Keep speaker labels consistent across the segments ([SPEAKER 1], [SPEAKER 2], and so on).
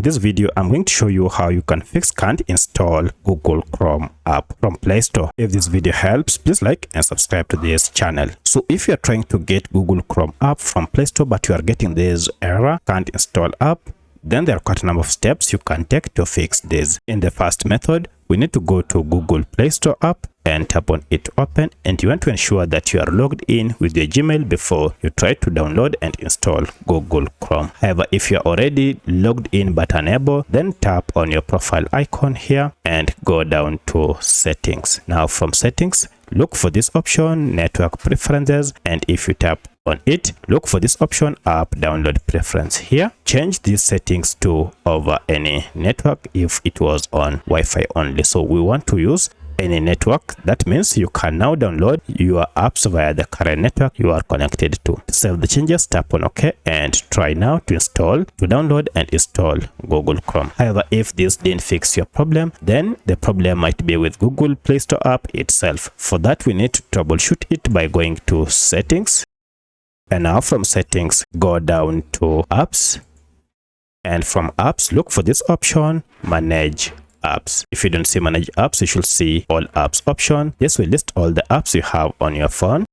[SPEAKER 1] this video, I'm going to show you how you can fix can't install Google Chrome app from Play Store. If this video helps, please like and subscribe to this channel. So if you're trying to get Google Chrome app from Play Store, but you are getting this error, can't install app, then there are quite a number of steps you can take to fix this. In the first method, we need to go to Google Play Store app and tap on it to open, and you want to ensure that you are logged in with your Gmail before you try to download and install Google Chrome. However, if you're already logged in but unable, then tap on your profile icon here and go down to settings. Now from settings, look for this option, network preferences, and if you tap on it, look for this option, app download preference. Here change these settings to over any network if it was on Wi-Fi only. So we want to use any network. That means you can now download your apps via the current network you are connected to. To save the changes, tap on OK and try now to download and install Google Chrome. However, if this didn't fix your problem, then the problem might be with Google Play Store app itself. For that, we need to troubleshoot it by going to settings, and now from settings, go down to apps, and from apps, look for this option, manage apps. If you don't see manage apps, you should see all apps option. This will list all the apps you have on your phone,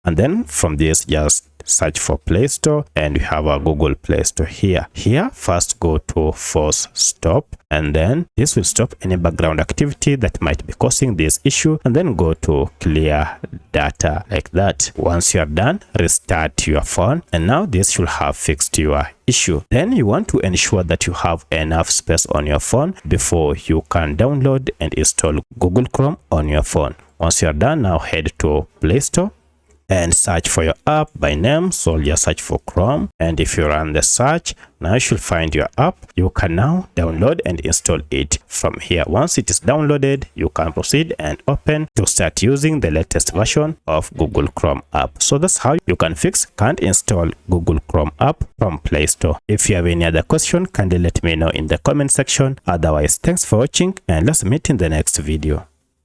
[SPEAKER 1] and then from this, just search for Play Store, and we have our Google Play Store here. First go to force stop, and then this will stop any background activity that might be causing this issue, and then go to clear data like that. Once you are done, restart your phone, and now this should have fixed your issue. Then you want to ensure that you have enough space on your phone before you can download and install Google Chrome on your phone. Once you are done, now head to Play Store and search for your app by name. So just search for Chrome, and if you run the search, now you should find your app. You can now download and install it from here. Once it is downloaded, you can proceed and open to start using the latest version of Google Chrome app. So that's how you can fix can't install Google Chrome app from Play Store. If you have any other question, kindly let me know in the comment section. Otherwise, thanks for watching, and let's meet in the next video.